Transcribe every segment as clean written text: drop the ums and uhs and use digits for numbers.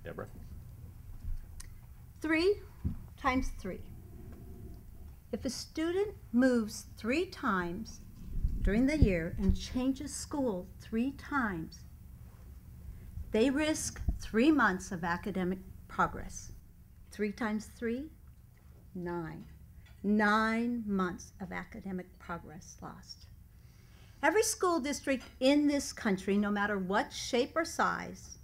Deborah? 3 times 3. If a student moves 3 times during the year and changes school 3 times, they risk 3 months of academic progress. 3 times 3, 9. 9 months of academic progress lost. Every school district in this country, no matter what shape or size,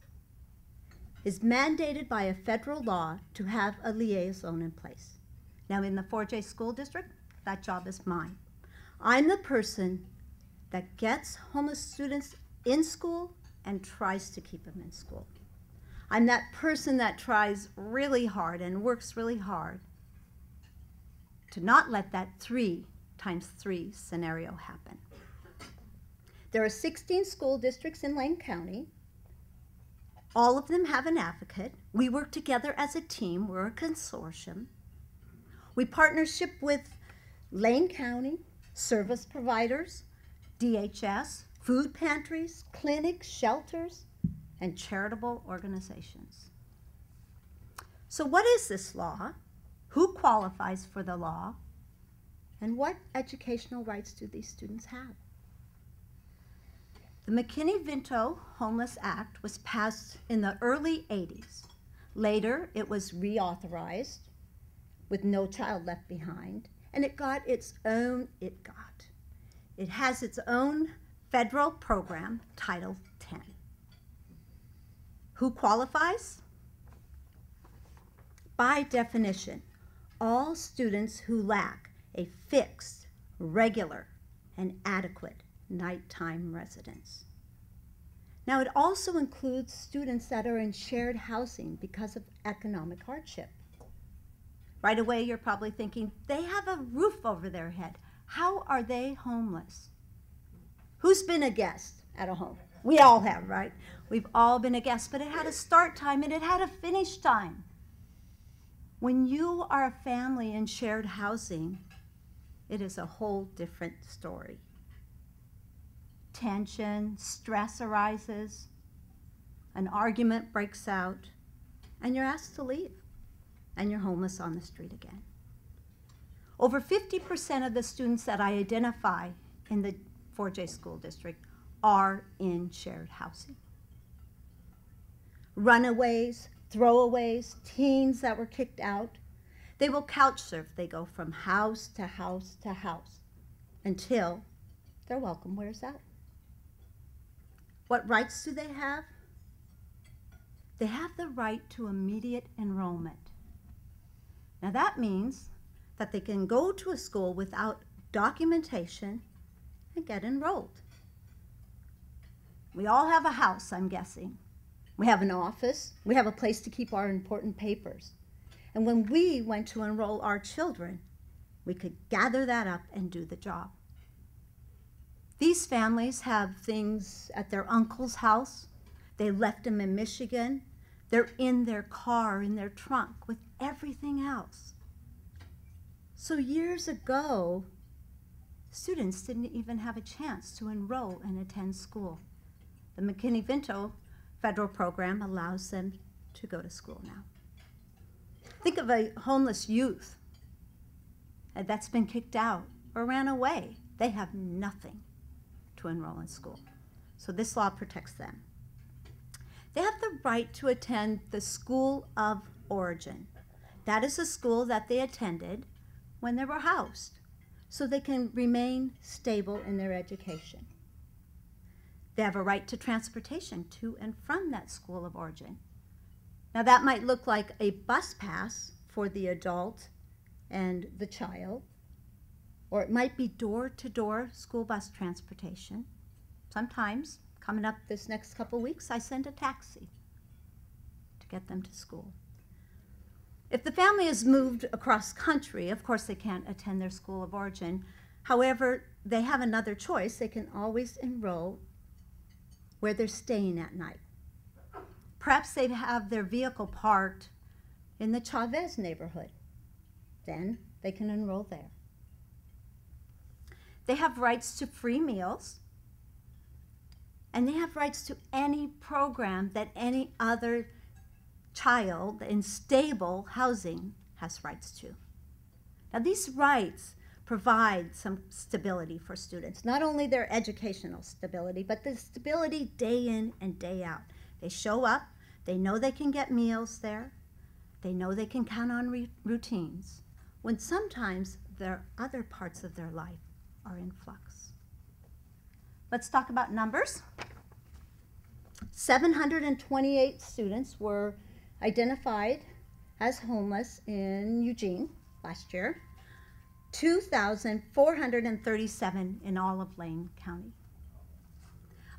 is mandated by a federal law to have a liaison in place. Now, in the 4J School District, that job is mine. I'm the person that gets homeless students in school and tries to keep them in school. I'm that person that tries really hard and works really hard to not let that 3 times 3 scenario happen. There are 16 school districts in Lane County. All of them have an advocate. We work together as a team. We're a consortium. We partnership with Lane County, service providers, DHS, food pantries, clinics, shelters, and charitable organizations. So what is this law? Who qualifies for the law? And what educational rights do these students have? The McKinney-Vento Homeless Act was passed in the early 80s. Later, it was reauthorized with No Child Left Behind, and it has its own federal program, Title X. Who qualifies? By definition, all students who lack a fixed, regular, and adequate nighttime residence. Now, it also includes students that are in shared housing because of economic hardship. Right away, you're probably thinking, they have a roof over their head. How are they homeless? Who's been a guest at a home? We all have, right? We've all been a guest, but it had a start time and it had a finish time. When you are a family in shared housing, it is a whole different story. Tension, stress arises, an argument breaks out, and you're asked to leave, and you're homeless on the street again. Over 50% of the students that I identify in the 4J School District are in shared housing. Runaways, throwaways, teens that were kicked out, they will couch surf. They go from house to house to house until their welcome wears out. What rights do they have? They have the right to immediate enrollment. Now that means that they can go to a school without documentation and get enrolled. We all have a house, I'm guessing. We have an office. We have a place to keep our important papers. And when we went to enroll our children, we could gather that up and do the job. These families have things at their uncle's house. They left them in Michigan. They're in their car, in their trunk, with everything else. So years ago, students didn't even have a chance to enroll and attend school. The McKinney-Vento federal program allows them to go to school now. Think of a homeless youth that's been kicked out or ran away. They have nothing to enroll in school. So this law protects them. They have the right to attend the School of Origin. That is a school that they attended when they were housed, so they can remain stable in their education. They have a right to transportation to and from that School of Origin. Now that might look like a bus pass for the adult and the child, or it might be door-to-door school bus transportation. Sometimes, coming up this next couple weeks, I send a taxi to get them to school. If the family is moved across country, of course they can't attend their School of Origin. However, they have another choice. They can always enroll where they're staying at night. Perhaps they have their vehicle parked in the Chavez neighborhood. Then they can enroll there. They have rights to free meals, and they have rights to any program that any other child in stable housing has rights too. Now, these rights provide some stability for students, not only their educational stability, but the stability day in and day out. They show up, they know they can get meals there, they know they can count on routines, when sometimes their other parts of their life are in flux. Let's talk about numbers. 728 students were identified as homeless in Eugene last year, 2,437 in all of Lane County.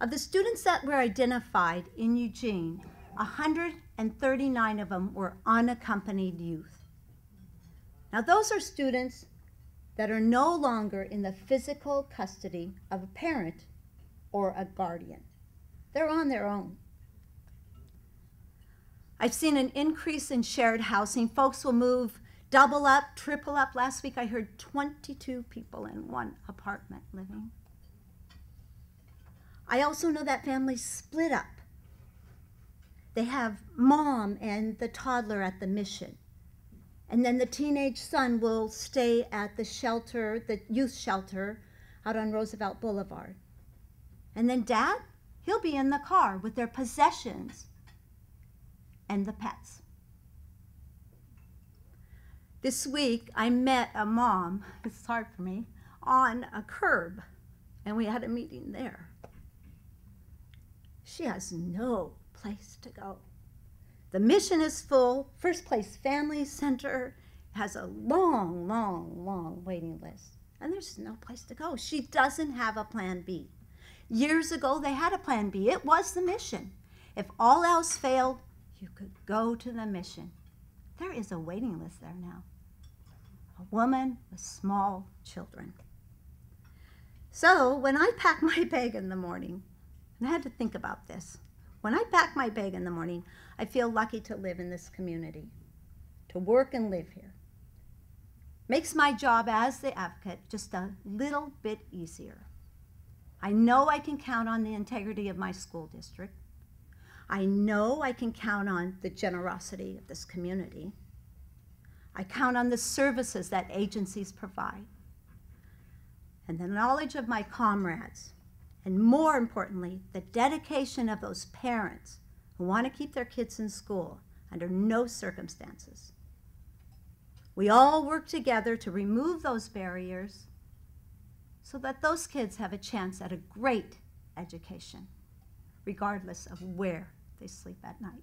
Of the students that were identified in Eugene, 139 of them were unaccompanied youth. Now, those are students that are no longer in the physical custody of a parent or a guardian. They're on their own. I've seen an increase in shared housing. Folks will move double up, triple up. Last week I heard 22 people in one apartment living. I also know that families split up. They have mom and the toddler at the mission. And then the teenage son will stay at the shelter, the youth shelter out on Roosevelt Boulevard. And then dad, he'll be in the car with their possessions and the pets. This week, I met a mom, this is hard for me, on a curb, and we had a meeting there. She has no place to go. The mission is full. First Place Family Center has a long, long, long waiting list, and there's no place to go. She doesn't have a plan B. Years ago, they had a plan B. It was the mission. If all else failed, you could go to the mission. There is a waiting list there now. A woman with small children. So when I pack my bag in the morning, and I had to think about this, when I pack my bag in the morning, I feel lucky to live in this community, to work and live here. Makes my job as the advocate just a little bit easier. I know I can count on the integrity of my school district. I know I can count on the generosity of this community. I count on the services that agencies provide, and the knowledge of my comrades, and more importantly, the dedication of those parents who want to keep their kids in school under no circumstances. We all work together to remove those barriers so that those kids have a chance at a great education, regardless of where they sleep at night.